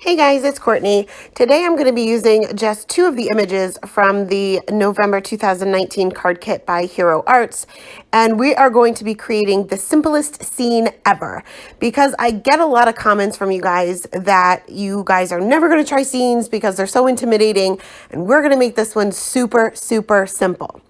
Hey guys, it's Courtney. Today I'm going to be using just two of the images from the November 2019 card kit by Hero Arts, and we are going to be creating the simplest scene ever because I get a lot of comments from you guys that you guys are never going to try scenes because they're so intimidating, and we're going to make this one super, super simple.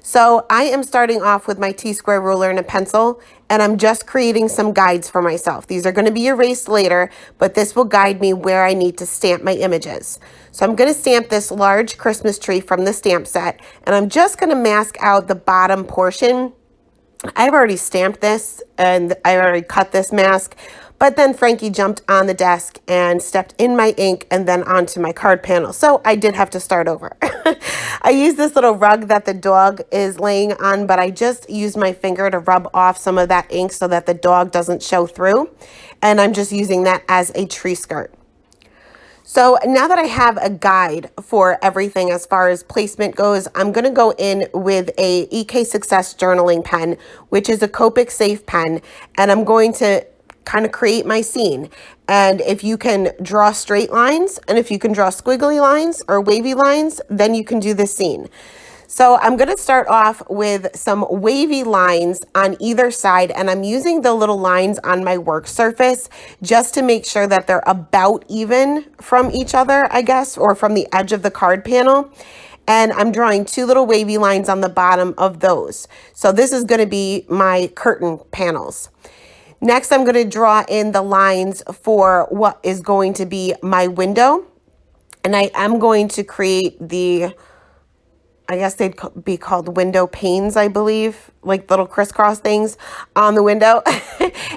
So I am starting off with my T-square ruler and a pencil, and I'm just creating some guides for myself. These are going to be erased later, but this will guide me where I need to stamp my images. So I'm going to stamp this large Christmas tree from the stamp set, and I'm just going to mask out the bottom portion. I've already stamped this and I already cut this mask, but then Frankie jumped on the desk and stepped in my ink and then onto my card panel. So I did have to start over. I used this little rug that the dog is laying on, but I just used my finger to rub off some of that ink so that the dog doesn't show through. And I'm just using that as a tree skirt. So now that I have a guide for everything as far as placement goes, I'm going to go in with a EK Success journaling pen, which is a Copic safe pen, and I'm going to kind of create my scene. And if you can draw straight lines, and if you can draw squiggly lines or wavy lines, then you can do the scene. So I'm going to start off with some wavy lines on either side, and I'm using the little lines on my work surface just to make sure that they're about even from each other, I guess, or from the edge of the card panel. And I'm drawing two little wavy lines on the bottom of those. So this is going to be my curtain panels. Next, I'm going to draw in the lines for what is going to be my window. And I am going to create I guess they'd be called window panes, I believe, like little crisscross things on the window.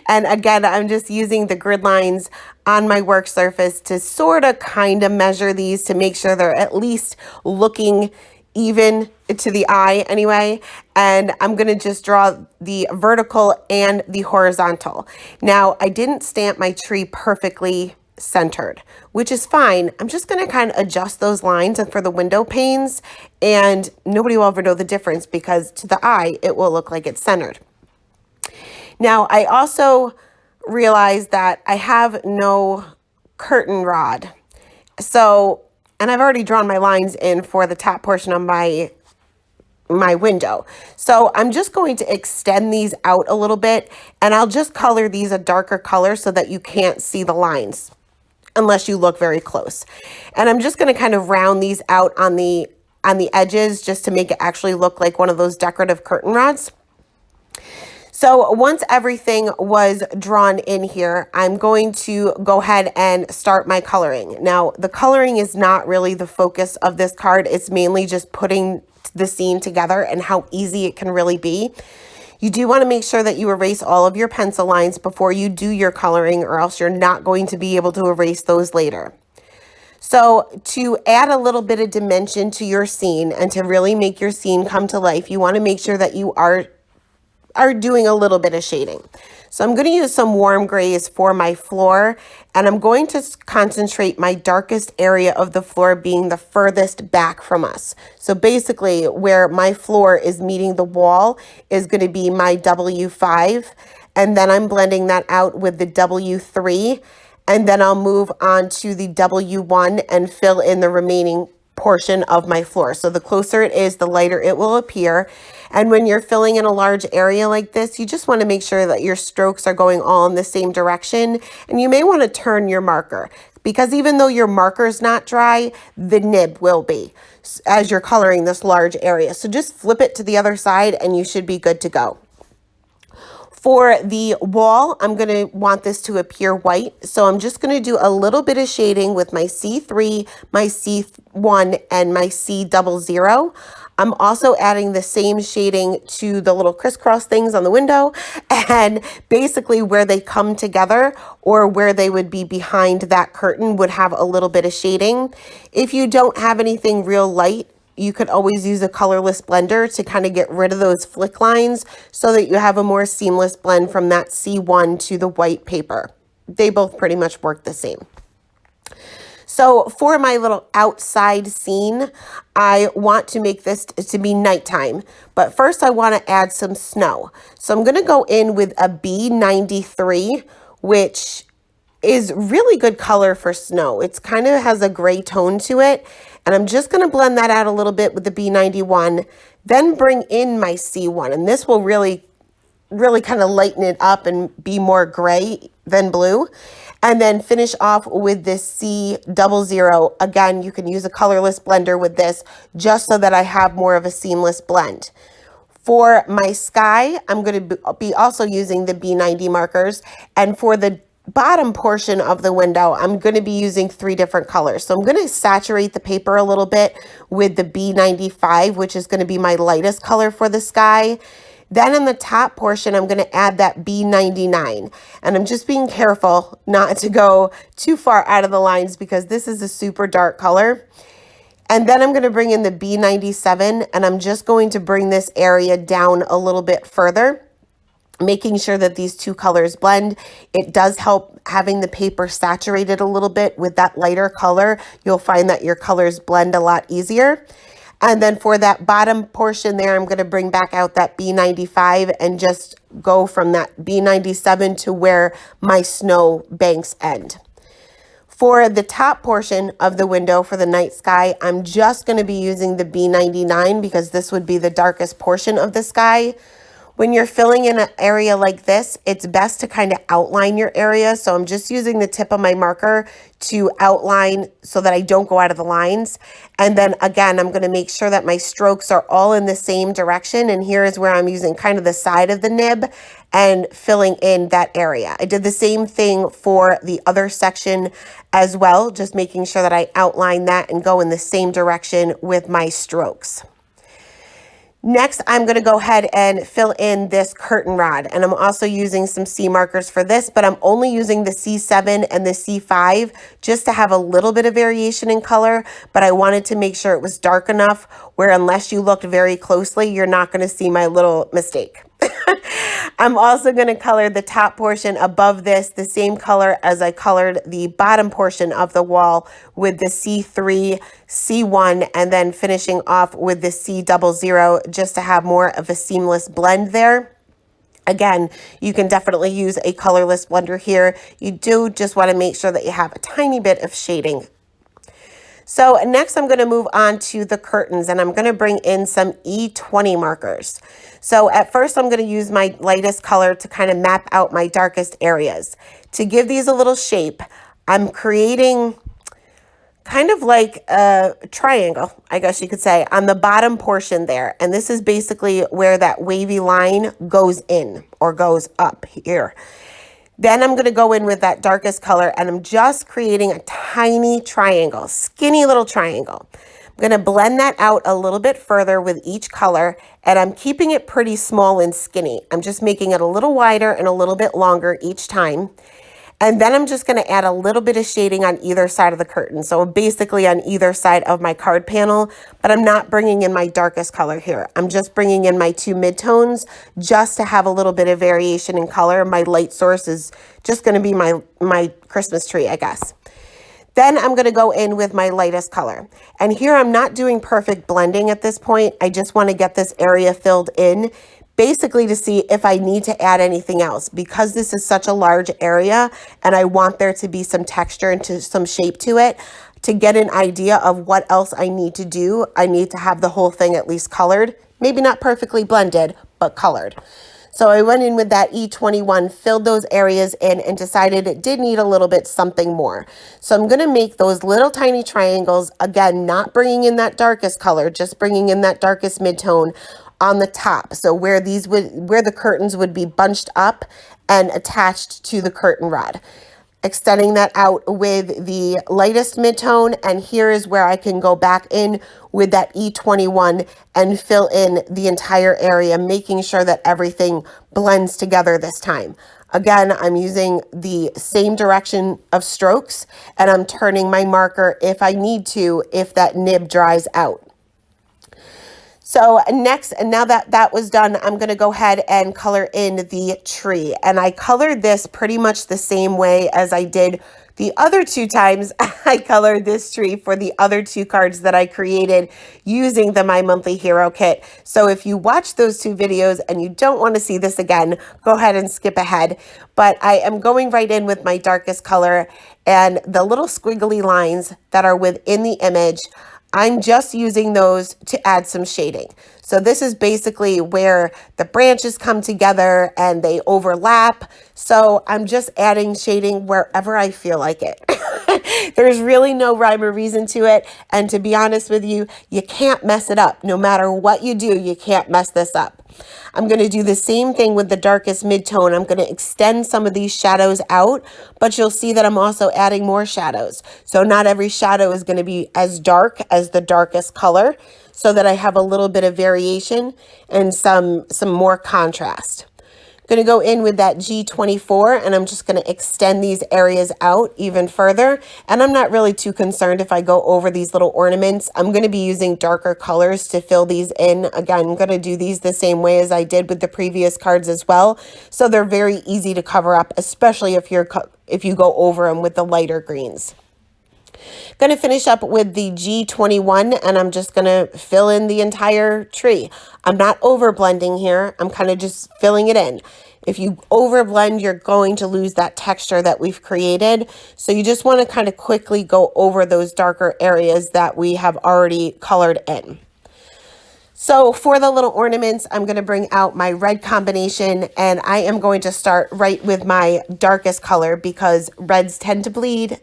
And again, I'm just using the grid lines on my work surface to sort of kind of measure these to make sure they're at least looking even to the eye anyway. And I'm going to just draw the vertical and the horizontal. Now, I didn't stamp my tree perfectly centered, which is fine. I'm just going to kind of adjust those lines and for the window panes, and nobody will ever know the difference because to the eye, it will look like it's centered. Now, I also realized that I have no curtain rod. So, and I've already drawn my lines in for the top portion of my window. So I'm just going to extend these out a little bit, and I'll just color these a darker color so that you can't see the lines unless you look very close. And I'm just going to kind of round these out on the edges just to make it actually look like one of those decorative curtain rods. So once everything was drawn in here, I'm going to go ahead and start my coloring. Now, the coloring is not really the focus of this card. It's mainly just putting the scene together and how easy it can really be. You do want to make sure that you erase all of your pencil lines before you do your coloring, or else you're not going to be able to erase those later. So to add a little bit of dimension to your scene and to really make your scene come to life, you want to make sure that you are doing a little bit of shading. So I'm going to use some warm grays for my floor, and I'm going to concentrate my darkest area of the floor being the furthest back from us. So basically where my floor is meeting the wall is going to be my W5, and then I'm blending that out with the W3, and then I'll move on to the W1 and fill in the remaining portion of my floor. So the closer it is, the lighter it will appear. And when you're filling in a large area like this, you just want to make sure that your strokes are going all in the same direction. And you may want to turn your marker, because even though your marker is not dry, the nib will be as you're coloring this large area. So just flip it to the other side and you should be good to go. For the wall, I'm going to want this to appear white. So I'm just going to do a little bit of shading with my C3, my C1, and my C00. I'm also adding the same shading to the little crisscross things on the window, and basically where they come together or where they would be behind that curtain would have a little bit of shading. If you don't have anything real light, you could always use a colorless blender to kind of get rid of those flick lines so that you have a more seamless blend from that C1 to the white paper. They both pretty much work the same. So for my little outside scene, I want to make this to be nighttime, but first I want to add some snow. So I'm going to go in with a B93, which is really good color for snow. It's kind of has a gray tone to it. And I'm just going to blend that out a little bit with the B91, then bring in my C1. And this will really kind of lighten it up and be more gray than blue. And then finish off with this C00. Again, you can use a colorless blender with this just so that I have more of a seamless blend. For my sky, I'm going to be also using the B90 markers. And for the bottom portion of the window, I'm going to be using 3 different colors. So I'm going to saturate the paper a little bit with the B95, which is going to be my lightest color for the sky. Then in the top portion, I'm going to add that B99. And I'm just being careful not to go too far out of the lines because this is a super dark color. And then I'm going to bring in the B97, and I'm just going to bring this area down a little bit further, making sure that these 2 colors blend. It does help having the paper saturated a little bit with that lighter color. You'll find that your colors blend a lot easier. And then for that bottom portion there, I'm going to bring back out that B95 and just go from that B97 to where my snow banks end. For the top portion of the window for the night sky, I'm just going to be using the B99 because this would be the darkest portion of the sky. When you're filling in an area like this, it's best to kind of outline your area. So I'm just using the tip of my marker to outline so that I don't go out of the lines. And then again, I'm going to make sure that my strokes are all in the same direction. And here is where I'm using kind of the side of the nib and filling in that area. I did the same thing for the other section as well, just making sure that I outline that and go in the same direction with my strokes. Next, I'm going to go ahead and fill in this curtain rod, and I'm also using some C markers for this, but I'm only using the C7 and the C5 just to have a little bit of variation in color, but I wanted to make sure it was dark enough where unless you looked very closely, you're not going to see my little mistake. I'm also going to color the top portion above this the same color as I colored the bottom portion of the wall with the C3, C1, and then finishing off with the C00 just to have more of a seamless blend there. Again, you can definitely use a colorless blender here. You do just want to make sure that you have a tiny bit of shading. So next I'm going to move on to the curtains, and I'm going to bring in some E20 markers. So at first I'm going to use my lightest color to kind of map out my darkest areas. To give these a little shape, I'm creating kind of like a triangle, I guess you could say, on the bottom portion there. And this is basically where that wavy line goes in or goes up here. Then I'm going to go in with that darkest color, and I'm just creating a tiny triangle, skinny little triangle. I'm going to blend that out a little bit further with each color, and I'm keeping it pretty small and skinny. I'm just making it a little wider and a little bit longer each time. And then I'm just going to add a little bit of shading on either side of the curtain. So basically on either side of my card panel, but I'm not bringing in my darkest color here. I'm just bringing in my 2 midtones just to have a little bit of variation in color. My light source is just going to be my Christmas tree, I guess. Then I'm going to go in with my lightest color. And here I'm not doing perfect blending at this point. I just want to get this area filled in, basically to see if I need to add anything else, because this is such a large area and I want there to be some texture and some shape to it. To get an idea of what else I need to do, I need to have the whole thing at least colored. Maybe not perfectly blended, but colored. So I went in with that E21, filled those areas in, and decided it did need a little bit something more. So I'm going to make those little tiny triangles, again, not bringing in that darkest color, just bringing in that darkest midtone on the top. So where the curtains would be bunched up and attached to the curtain rod. Extending that out with the lightest midtone, and here is where I can go back in with that E21 and fill in the entire area, making sure that everything blends together this time. Again, I'm using the same direction of strokes, and I'm turning my marker if I need to, if that nib dries out. So next, and now that that was done, I'm going to go ahead and color in the tree. And I colored this pretty much the same way as I did the other two times I colored this tree for the other two cards that I created using the My Monthly Hero kit. So if you watch those two videos and you don't want to see this again, go ahead and skip ahead. But I am going right in with my darkest color, and the little squiggly lines that are within the image, I'm just using those to add some shading. So this is basically where the branches come together and they overlap. So I'm just adding shading wherever I feel like it. There's really no rhyme or reason to it. And to be honest with you, you can't mess it up. No matter what you do, you can't mess this up. I'm going to do the same thing with the darkest mid-tone. I'm going to extend some of these shadows out, but you'll see that I'm also adding more shadows. So not every shadow is going to be as dark as the darkest color, so that I have a little bit of variation and some more contrast. Going to go in with that G24, and I'm just going to extend these areas out even further. And I'm not really too concerned if I go over these little ornaments. I'm going to be using darker colors to fill these in. Again, I'm going to do these the same way as I did with the previous cards as well. So they're very easy to cover up, especially if you go over them with the lighter greens. Going to finish up with the G21, and I'm just going to fill in the entire tree. I'm not over blending here. I'm kind of just filling it in. If you over blend, you're going to lose that texture that we've created. So you just want to kind of quickly go over those darker areas that we have already colored in. So for the little ornaments, I'm going to bring out my red combination, and I am going to start right with my darkest color because reds tend to bleed.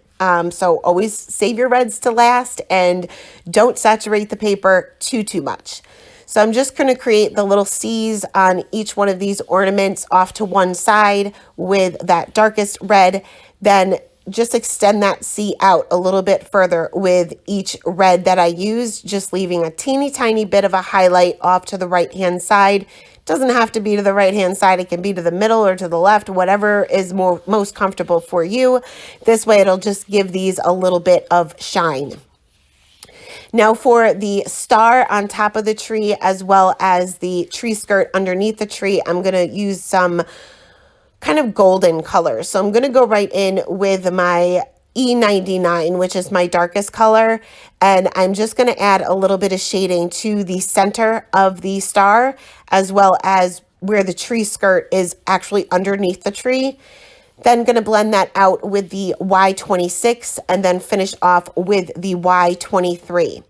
So always save your reds to last and don't saturate the paper too much. So I'm just going to create the little C's on each one of these ornaments off to one side with that darkest red. Then just extend that C out a little bit further with each red that I use, just leaving a teeny tiny bit of a highlight off to the right hand side. Doesn't have to be to the right hand side. It can be to the middle or to the left, whatever is most comfortable for you. This way it'll just give these a little bit of shine. Now for the star on top of the tree, as well as the tree skirt underneath the tree, I'm going to use some kind of golden colors. So I'm going to go right in with my E99, which is my darkest color, and I'm just going to add a little bit of shading to the center of the star, as well as where the tree skirt is actually underneath the tree. Then going to blend that out with the Y26 and then finish off with the Y23.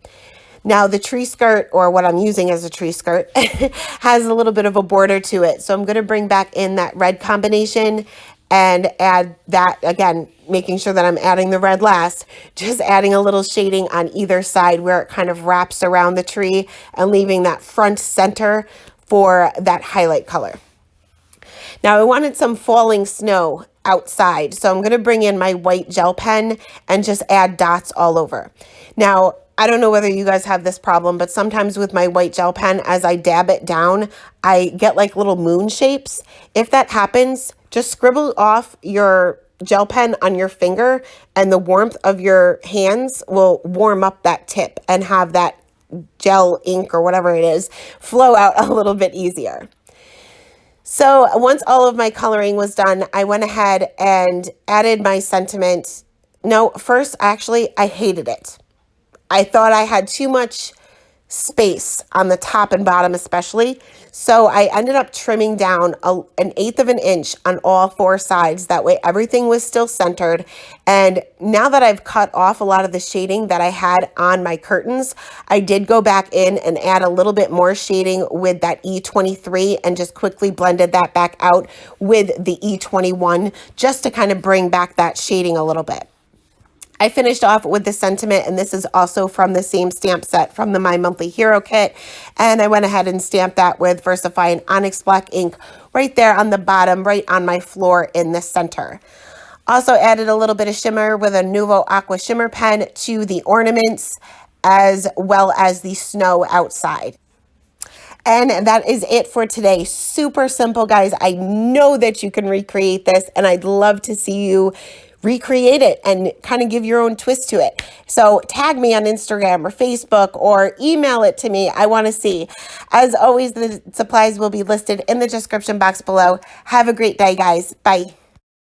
Now the tree skirt, or what I'm using as a tree skirt, has a little bit of a border to it. So I'm going to bring back in that red combination and add that, again, making sure that I'm adding the red last, just adding a little shading on either side where it kind of wraps around the tree and leaving that front center for that highlight color. Now I wanted some falling snow outside, so I'm going to bring in my white gel pen and just add dots all over. Now, I don't know whether you guys have this problem, but sometimes with my white gel pen, as I dab it down, I get like little moon shapes. If that happens, just scribble off your gel pen on your finger, and the warmth of your hands will warm up that tip and have that gel ink or whatever it is flow out a little bit easier. So once all of my coloring was done, I went ahead and added my sentiment. No, first, actually, I hated it. I thought I had too much space on the top and bottom especially. So I ended up trimming down an 1/8 of an inch on all four sides. That way everything was still centered. And now that I've cut off a lot of the shading that I had on my curtains, I did go back in and add a little bit more shading with that E23 and just quickly blended that back out with the E21 just to kind of bring back that shading a little bit. I finished off with the sentiment, and this is also from the same stamp set from the My Monthly Hero kit. And I went ahead and stamped that with VersaFine Onyx Black ink right there on the bottom, right on my floor in the center. Also added a little bit of shimmer with a Nuvo Aqua Shimmer pen to the ornaments, as well as the snow outside. And that is it for today. Super simple, guys. I know that you can recreate this, and I'd love to see you recreate it and kind of give your own twist to it. So tag me on Instagram or Facebook or email it to me. I want to see. As always, the supplies will be listed in the description box below. Have a great day, guys. Bye.